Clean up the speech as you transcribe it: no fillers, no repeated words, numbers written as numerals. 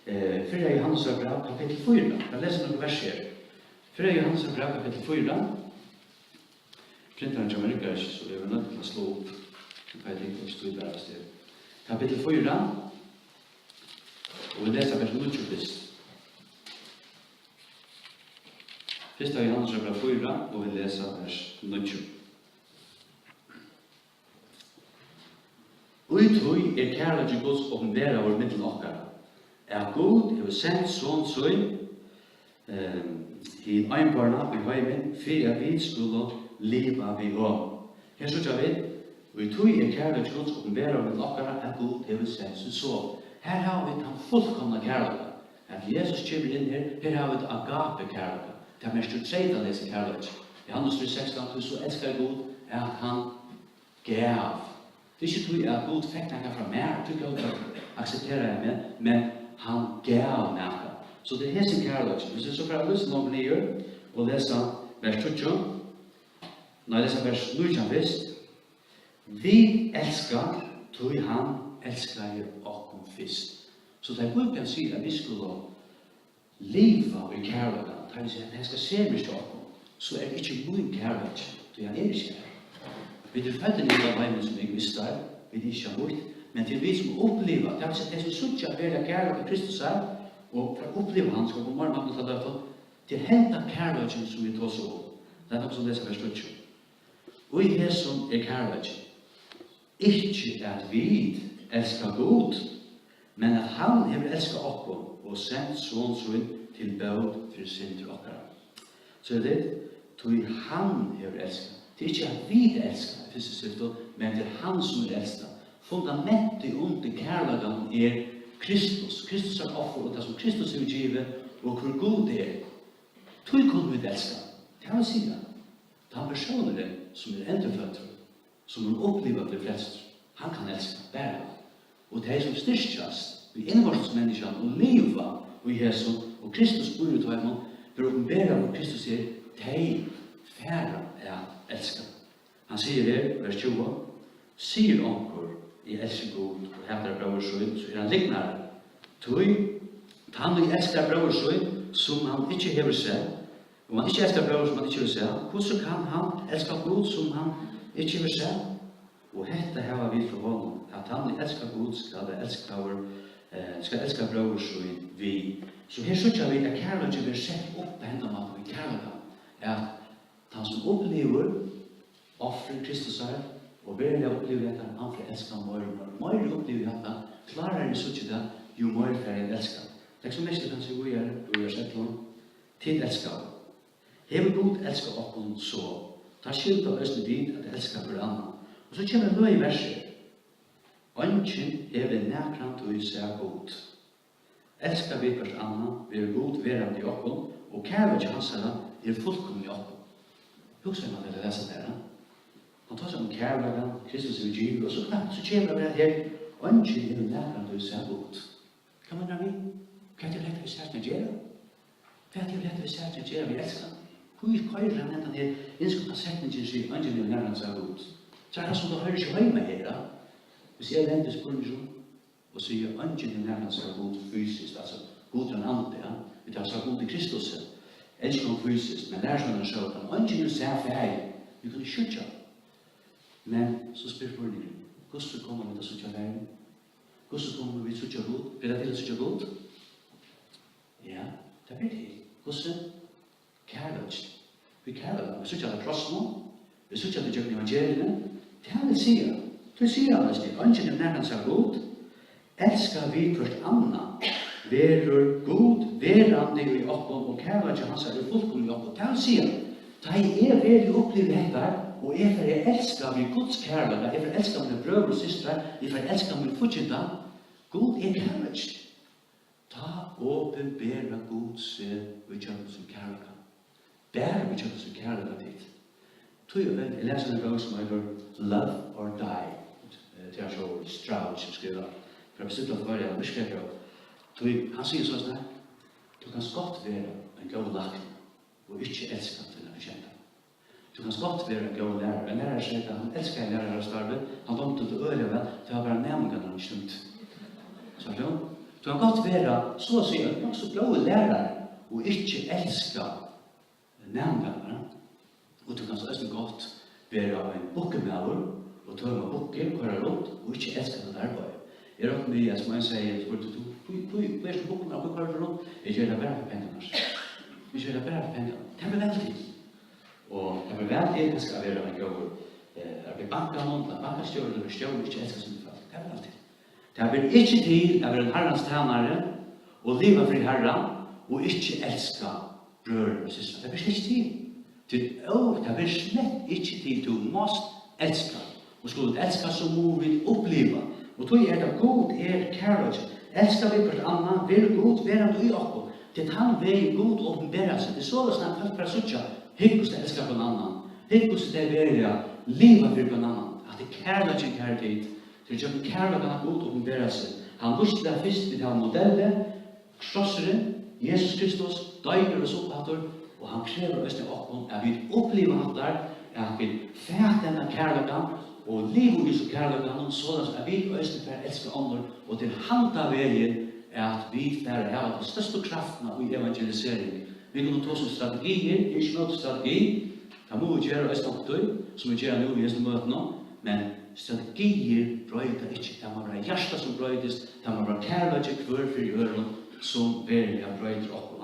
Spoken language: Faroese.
Fyrre Johannes brev, kapittel 4. Jeg leser noen vers her. Fyrre Johannes brev, kapittel 4. Printeren som virker ikke, så vi er nødt til å slå opp. Jeg tenker ikke stod der sted. Kapittel 4. Og vi leser vers 9 først. Fyrsta Johannes brev 4, og vi leser vers 9. Uithui kærleiki Guds åpenbæra over middel okkara. God hefur sendt sånn søgn i einbarna i heimen, for at vi skulle leva vi om. Her sørger vi, uithui kærleiki Guds åpenbæra over middel okkara, God hefur sendt sånn søgn. Her har vi den fullkomna kærleika. At Jesus kommer inn her har vi det agape kærleika. Det er mest utreda desse kærleika. I Johannes 3:16, så elskar God at han gav. Det er ikke tog at God fikk noe fra meg, tog jeg aksepterer jeg med, men han gav noe. Så det er sin kærlighet. Hvis jeg så får lyst noen nye og lese vers 20, når jeg leser vers 9 først. Vi elsker, tog han elsker oss først. Så det er Bibelen sier at vi skulle leve i kærligheten. Det vil si at jeg skal se meg til oss, så er det ikke min kærlighet, det er ikke kærlighet. Vi er født inn i heimen som egoister, vi er ikke bort, men til vi som opplever, det vil si at det som suttje av hele kærlighet til Kristus er, og for å oppleve han, skal vi morgen ta det for, til henta kærligheten som vi tar så om. Det er noe som leser vers 20. Og i det som kærligheten, ikke at vi elsker God, men at han har elsket oss og sendt sånn til bød for sin til oss. Så er det, tog han har elsket. Det er ikke at vi elsker, men det er han som elsker. Fundamentet under kærligheten Kristus. Kristus er offer, og det som Kristus har givet, og hvor god det er. Tog kunne vi elske. Det vil si det. Det er personer som endrefødt, som opplever det flest. Han kan elske, bare. Og det er som styrkjast, vi innvortsmenneskene, og lever i Jesus, og Kristus bor ut av ham, for å åpenbære hvor Kristus er, de færre elsker. Han sier det, vers 20, sier onker, jeg elsker God, og heter brøversøyn, så han liknar. Han elsker brøversøyn, som han ikke hever seg, og han ikke elsker brøver som han ikke hever seg, hvordan kan han elske God som han ikke hever seg? Og dette har vi fra honom, at han elsker God, skal elske brøversøyn vi. Så her sørger vi at kærlighet blir sett opp på hendene av kærlighet, at han som opplever offren Kristus er, og virkelig opplever dette, han får elske mer. Mer opplever dette, klarer vi så ikke det, jo mer får jeg elske. Det er ikke så mest kan si, vi har sett noen, til elsker. Hever God elsker oss så, ta skyld av østene vid at elsker for andre. Og så kommer det i verset. Ønsken hever nærkant og seg god. Elsker vi hvert andre, vi er god verand i oss, og kærlighet hans er fullkommen i oss. Husker man det leser der? Han tar seg om kærligheten, Kristus er givet, og så kommer det her, ønsken er nærkant og seg god. Kan man dra med? Hva er det lett vi sier til å gjøre? Hva er det lett vi sier til å gjøre? Vi elsker. Hvor er han enten her, innskapet av setningen sier, ønsken er nærkant og seg god. Så er det som du hører ikke hjemme her, hvis jeg lender spørsmål, og sier, ønsken er nærkant og seg god fysisk, altså god til en andre, vi tar seg god til Kristus, elsker han fysisk, men det er sånn han sjøl, han ønsker å se feil, vi kan skjøtja. Men så spør spørsmålet, hvordan kommer vi til å skjøtja verden? Hvordan kommer vi til å skjøtja god? Blir det til å skjøtja god? Ja, det blir til. Hvordan? Kærlighet. Vi kærlighet. Vi skjøtja det krossen, vi skjøtja det gjør evangeliene. Det er det sier. Det sier han det. Ønsker er nærmere seg god. Elsker vi først annet. Verur god, verande i oppgånd, og kærlighet hans er fullkomlig i oppgånd. Det han sier. Da jeg veldig opplevd dette, og jeg elsker min Guds kærlighet, jeg elsker mine brødre og søstre, jeg elsker min fortjenta, God er kærlighet. Da åpenbærer God seg ved kjøkken som kærlighet. Bærer ved kjøkken som kærlighet ditt. Jeg leser en bok som heter Love or Die. Det er så Stroud som skriver. For jeg bestilt at jeg beskrevet. Han sier sånn her, du kan godt være en god lagt, og ikke elske til denne kjente. Du kan godt være en god lærer. En lærer sier at han elsker en lærer av starve, han domte til øye vel, til å være nærmere når han stumt. Så Du kan godt være så å si nok så gode lærere og ikke elske nærmere. Og du kan så også godt være en bukkemauer og tømme bukke, køre rundt og ikke elske det arbeid. Jeg råk med, som jeg sier, spurte du, hvor er det bukkemauer, hvor kører du rundt? Jeg gjør det bare for pengene. Jeg gjør det bare for pengene. Det blir veldig. Og det blir veldig, det skal være en gøy. Det blir banket noen, det er bankestjøren, det blir stjøren, ikke elsker som det. Det blir veldig. Det blir ikke til å være en herrens tjenere og leve fri herren og ikke elske brødre og søstre. Det blir ikke til. Det blir slett ikke til du måst elske. Og skulle du elske så må vi oppleve. Og tog det god kærlighet. Elsker vi hvert annet, vil god være du i oss. Det han vil god åpenbære seg. Det er så det snart først bare suttje. Hikkos det elsker på en annen. Hikkos det vil leve for på en annen. At det kærlighet. Det er ikke kærlighet han god åpenbære seg. Han visste det først ved den modellet, krosseren, Jesus Kristus, døgner og såpater, og han krever oss til åkken at vi opplever hatt der, at vi fæt denne kærligheten, og livet i så kærligheten, sånn at vi oss til elsker andre, og til handa veien at vi får ha den største kraften i evangelisering. Vi kan ta som strategier, ikke noe strategi, det må vi gjøre oss noe, som vi gjør nå i disse møtene, men strategier brøyder ikke. Det må være hjertet som brøydes, det må være kærlighet hver for øren som virkelig brøyder opp.